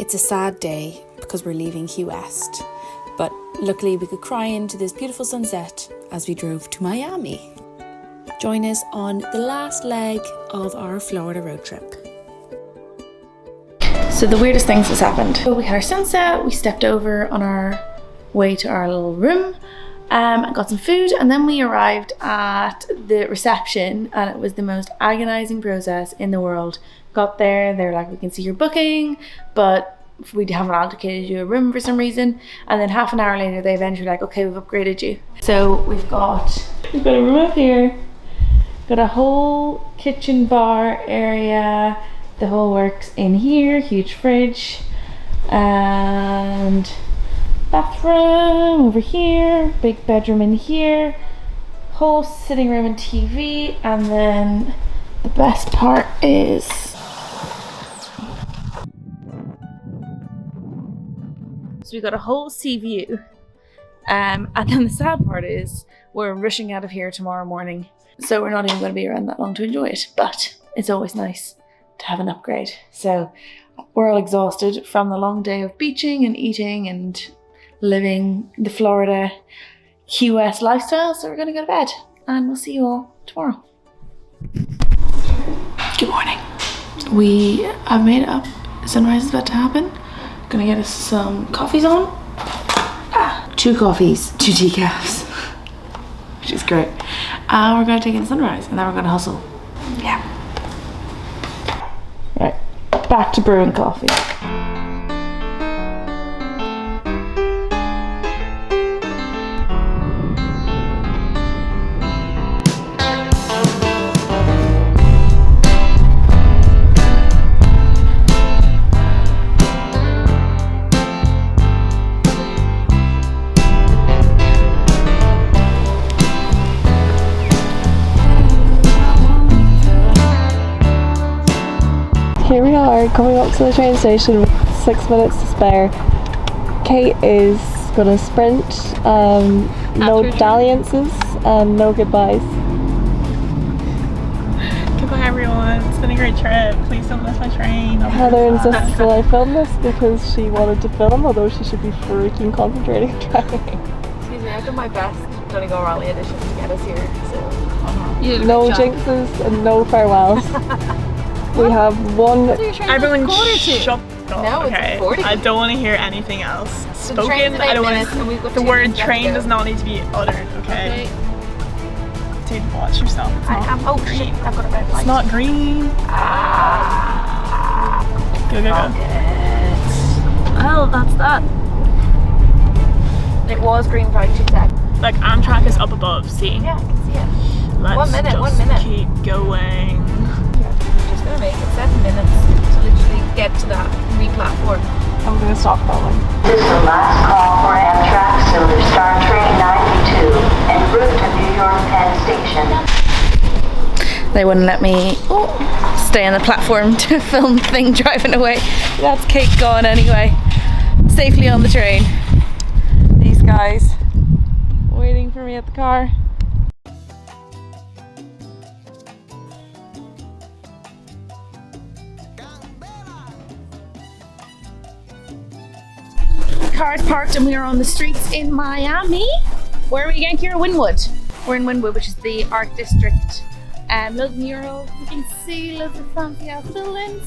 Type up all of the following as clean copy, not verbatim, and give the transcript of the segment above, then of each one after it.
It's a sad day because we're leaving Key West, but luckily we could cry into this beautiful sunset as we drove to Miami. Join us on the last leg of our Florida road trip. So the weirdest things has happened. So we had our sunset, we stepped over on our way to our little room, and got some food, and then we arrived at the reception, and it was the most agonizing process in the world. Got there, they were like, we can see your booking, but we haven't allocated you a room for some reason. And then half an hour later, they eventually like, okay, we've upgraded you. So we've got a room up here, got a whole kitchen bar area, the whole works in here, huge fridge, and bathroom over here, big bedroom in here, whole sitting room and TV, and then the best part is so we got a whole sea view, and then the sad part is we're rushing out of here tomorrow morning, so we're not even going to be around that long to enjoy it, but it's always nice to have an upgrade. So we're all exhausted from the long day of beaching and eating and living the Florida Key West lifestyle, so we're gonna go to bed and we'll see you all tomorrow. Good morning. We have made it up. Sunrise is about to happen. Gonna get us some coffees on. 2 coffees, 2 decafs, which is great. And we're gonna take in sunrise and then we're gonna hustle. Yeah. Right, back to brewing coffee. Here we are, coming up to the train station with 6 minutes to spare. Kate is gonna sprint, no dalliances and no goodbyes. Goodbye everyone, it's been a great trip. Please don't miss my train. Heather insisted that I film this because she wanted to film, although she should be freaking concentrating on driving. Excuse me, I've done my best Donegal Raleigh edition to get us here, so... No jinxes and no farewells. We have one. So everyone shut up. No, okay. it's 40. I don't want to hear anything else So spoken. I don't want to. The word train does not need to be uttered. Okay. Dude, watch yourself. It's not oh green. shit, I've got a red light. It's not green. Go, go, go. Well, that's that. It was green for like 2 seconds. Like Amtrak is up above. See? Yeah, I can see it. Let's 1 minute, just 1 minute. keep going. Just gonna make it 7 minutes to literally get to that re-platform. I'm gonna stop filming. This is the last call for Amtrak Silver Star Train 92 en route to New York Penn Station. They wouldn't let me stay on the platform to film the thing driving away. That's Kate gone anyway. Safely on the train. These guys waiting for me at the car. Car's parked and we are on the streets in Miami. Where are we again, Kira? Wynwood. We're in Wynwood, which is the art district. Loads of murals. You can see loads of fancy house buildings.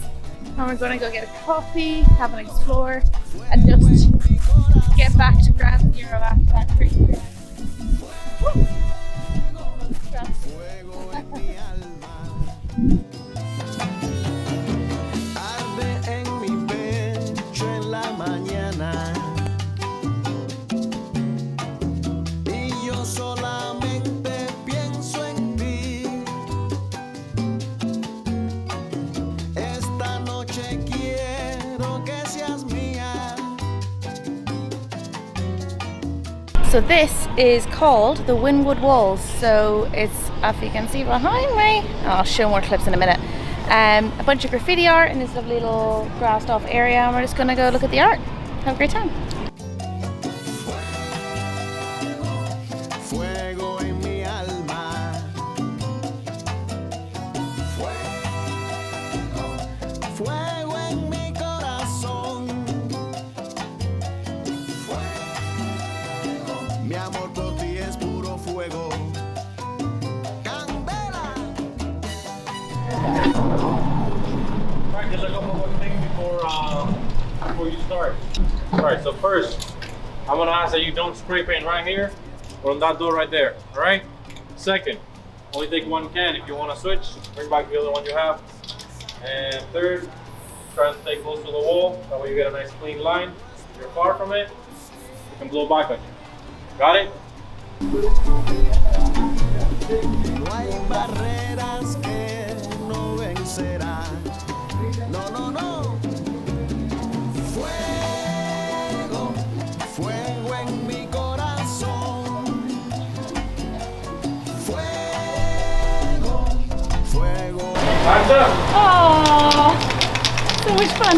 And we're gonna go get a coffee, have an explore, and just get back to Ground Zero after that crazy trip. Woo! So this is called the Wynwood Walls. So it's, if you can see behind me, I'll show more clips in a minute. A bunch of graffiti art in this lovely little grassed off area, and we're just gonna go look at the art. Have a great time. Fuego en mi corazón. a couple more things before you start. Alright, so first, I'm gonna ask that you don't spray paint right here or on that door right there. Alright? Second, only take one can. If you want to switch, bring back the other one you have. And third, try to stay close to the wall. That way you get a nice clean line. If you're far from it, you can blow back on you. Got it? No hay barreras que no vencerán. No, no, no. Fuego, fuego en mi corazón. Fuego, fuego. Time's up. Aww, so much fun.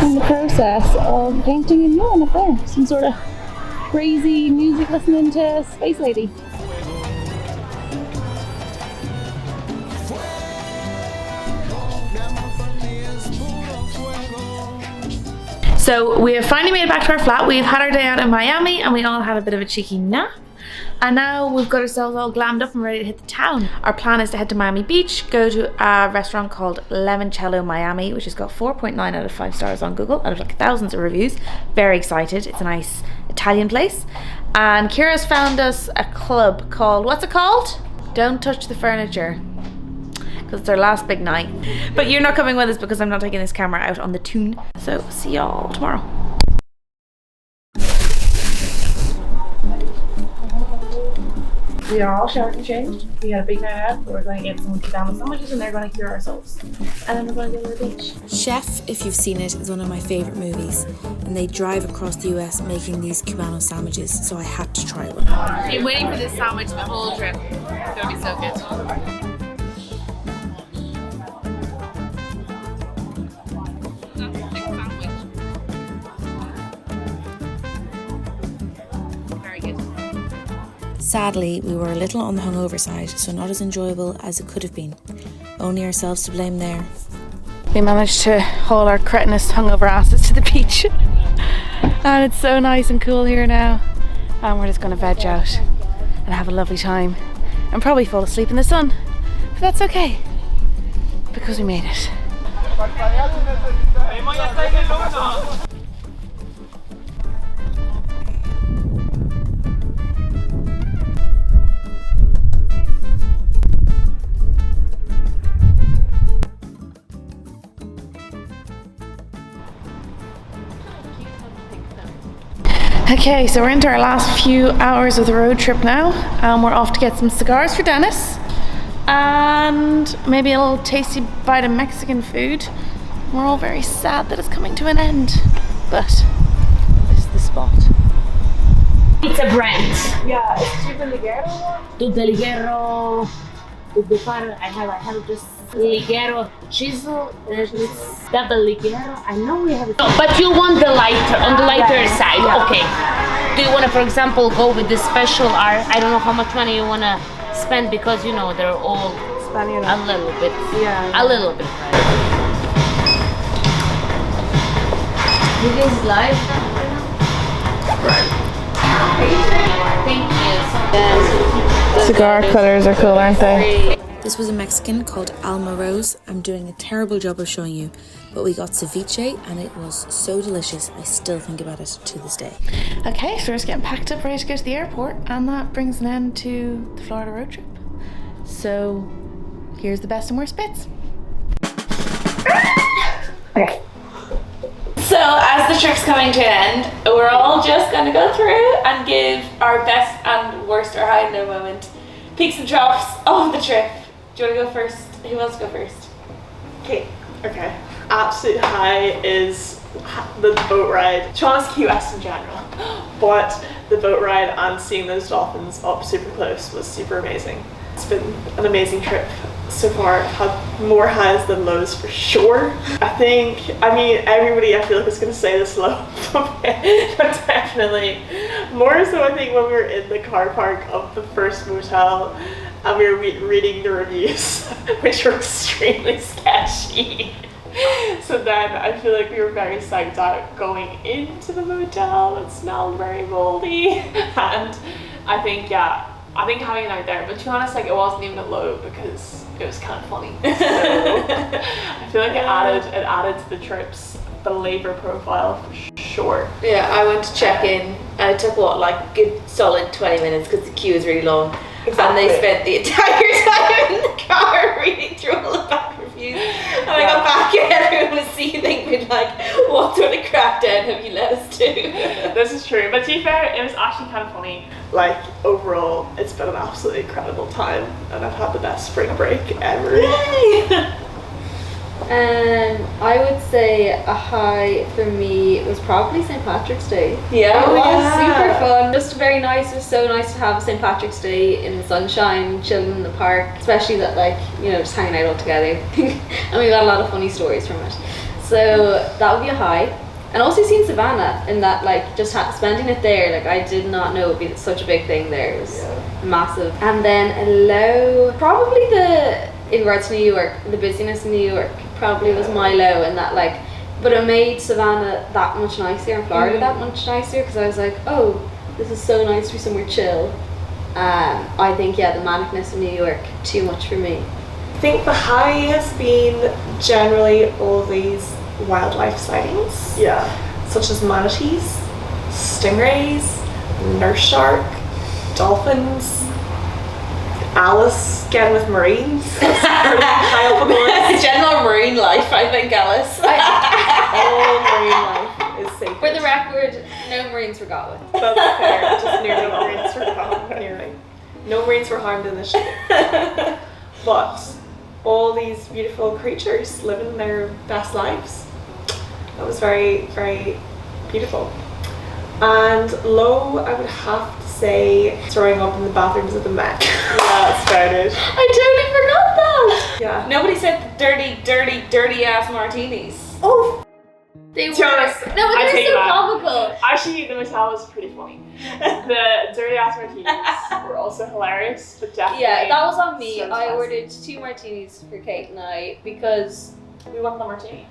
In the process of painting a new one up there. Some sort of crazy music listening to Space Lady. So we have finally made it back to our flat. We've had our day out in Miami and we all had a bit of a cheeky nap. And now we've got ourselves all glammed up and ready to hit the town. Our plan is to head to Miami Beach, go to a restaurant called Limoncello Miami, which has got 4.9 out of 5 stars on Google, out of like thousands of reviews. Very excited. It's a nice Italian place. And Kira's found us a club called, what's it called? Don't Touch the Furniture. Because it's our last big night. But you're not coming with us because I'm not taking this camera out on the toon. So see y'all tomorrow. We are all showered and changed. We had a big night out, but we're going to get some Cubano sandwiches and they're going to cure ourselves. And then we're going to go to the beach. Chef, if you've seen it, is one of my favourite movies. And they drive across the US making these Cubano sandwiches, so I had to try one. I've been waiting for this sandwich the whole trip. It's going to be so good. Sadly, we were a little on the hungover side, so not as enjoyable as it could have been. Only ourselves to blame there. We managed to haul our cretinous hungover asses to the beach. And it's so nice and cool here now. And we're just going to veg out and have a lovely time. And probably fall asleep in the sun. But that's okay, because we made it. Okay, so we're into our last few hours of the road trip now, and we're off to get some cigars for Dennis and maybe a little tasty bite of Mexican food. We're all very sad that it's coming to an end, but this is the spot. It's a brand. Yeah, it's Cuban Ligero one. Tutte Ligero, Tutte Far. I have this Ligero chisel. There's double Ligero. I know we have it. No, but you want the lighter, on the lighter side. Yeah. Okay. Do you want to, for example, go with the special art? I don't know how much money you want to spend because, you know, they're all a little bit. Yeah. A little bit. It is live. Thank you. Cigar colors are cool, aren't they? This was a Mexican called Alma Rose. I'm doing a terrible job of showing you, but we got ceviche and it was so delicious. I still think about it to this day. Okay, so we're just getting packed up, ready to go to the airport, and that brings an end to the Florida road trip. So here's the best and worst bits. Okay. So as the trip's coming to an end, we're all just gonna go through and give our best and worst or high and low moment, peaks and troughs of the trip. Do you want to go first? Who wants to go first? Okay. Absolute high is the boat ride. To be honest, Key West in general, but the boat ride and seeing those dolphins up super close was super amazing. It's been an amazing trip so far. I've had more highs than lows for sure. I mean, everybody I feel like is going to say this low, but definitely more so I think when we were in the car park of the first motel and we were reading the reviews, which were extremely sketchy. So then I feel like we were very psyched out going into the motel. It smelled very moldy. And I think, yeah, I think having it out there, but to be honest, like it wasn't even a low because it was kind of funny. So I feel like it added to the trips, the labor profile for sure. Yeah, I went to check in and it took what, like a good solid 20 minutes because the queue is really long. Exactly. And they spent the entire time in the car reading through all the back reviews. And I got back and everyone was seething with like, what sort of crackdown have you let us do? This is true, but to be fair, it was actually kind of funny. Like overall, it's been an absolutely incredible time and I've had the best spring break ever. Yay! I would say a high for me was probably St. Patrick's Day. Yeah, it was super fun. Just very nice. It was so nice to have St. Patrick's Day in the sunshine, chilling in the park, especially that like, you know, just hanging out all together. And we got a lot of funny stories from it. So that would be a high. And also seeing Savannah and that like just spending it there, like I did not know it would be such a big thing there. It was massive. And then a low, probably in regards to New York, the busyness in New York probably was my low, and that like, but it made Savannah that much nicer and Florida that much nicer because I was like, oh, this is so nice to be somewhere chill. I think the manicness in New York, too much for me. I think the high has been generally all these wildlife sightings. Yeah. Such as manatees, stingrays, nurse shark, dolphins, Alice getting with marines. Pretty high up on the list. General marine life, I think, Alice. All marine life is sacred. For the record, no Marines were got with. That's fair. Just nearly no Marines were harmed. Nearly. No Marines were harmed in this ship. But all these beautiful creatures living their best lives. That was very, very beautiful. And low, I would have to say throwing up in the bathrooms of the Met. Yeah, it started. I totally forgot that. Yeah. Nobody said the dirty ass martinis. Oh. They were. To be honest, No, but I they're take so that. comical. Actually, the motel was pretty funny. The dirty ass martinis were also hilarious, but definitely. Yeah, that was on me. so I classy. ordered 2 martinis for Kate and I because We want the martini.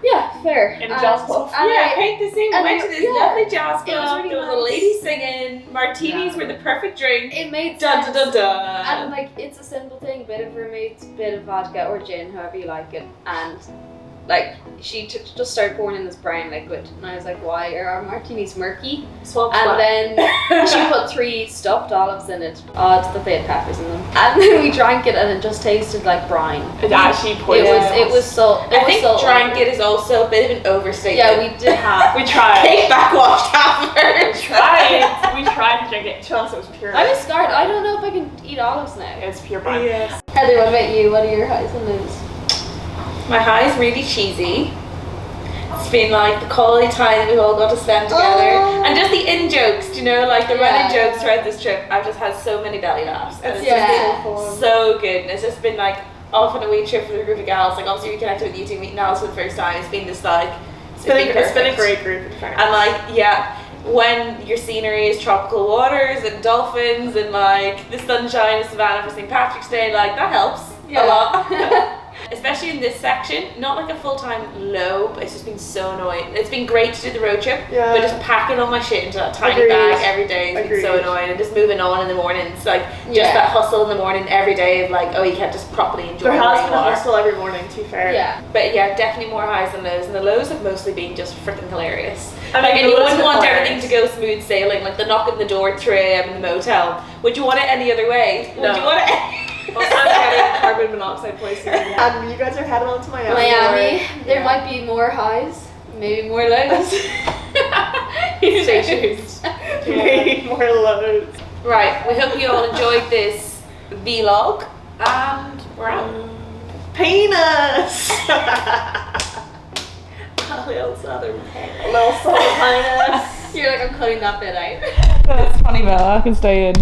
yeah, fair. In a jazz club. And Yeah, I- Kate the same. We and went it- to this yeah, lovely jazz it was club. really There was a nice. lady singing. Martinis were the perfect drink. it made Dun sense. dun dun dun. And like it's a simple thing, bit of vermouth, bit of vodka or gin, however you like it, and like she just started pouring in this brown liquid, and I was like, why are our martinis murky? Swamp And sweat. then she put 3 stuffed olives in it. Odd that they had peppers in them. And then we drank it, and it just tasted like brine. It actually It poisoned. was salt. I think drank it is also a bit of an overstatement. Yeah, we did have. We tried. Kate backwashed half of her. We tried to drink it. To us, it was pure. I was scarred. I don't know if I can eat olives now. It's pure brine. Yes. Heather, what about you? What are your highs and lows? My high is really cheesy. It's been like the quality time that we've all got to spend together, and just the in jokes. You know, like the running jokes throughout this trip. I've just had so many belly laughs, and it's just been so good. And it's just been like off on a wee trip with a group of gals. Like obviously we connected with you two, meeting Alice for the first time. It's been this like It's been a perfect. great group, in fairness. And like, yeah, when your scenery is tropical waters and dolphins and like the sunshine of Savannah for St. Patrick's Day, like that helps a lot. Especially in this section, not like a full-time low, but it's just been so annoying. It's been great to do the road trip, but just packing all my shit into that tiny bag every day has been so annoying, and just moving on in the mornings, like just that hustle in the morning every day of like, oh, you can't just properly enjoy There has been a water. hustle every morning, to be fair. Yeah. But yeah, definitely more highs than lows, and the lows have mostly been just freaking hilarious. I mean, Like, and the you lows wouldn't are want hilarious. everything to go smooth sailing, like the knock on the door at 3 a.m. in the motel. Would you want it any other way? No. Would you want it? Also, I'm getting carbon monoxide poisoning. And you guys are heading on to Miami. There might be more highs, maybe more lows. Stay tuned. Maybe more loads. Right, we hope you all enjoyed this vlog, and we're out. Penis! A little southern penis. You're like, I'm cutting that bit out. That's funny, Bella. I can stay in.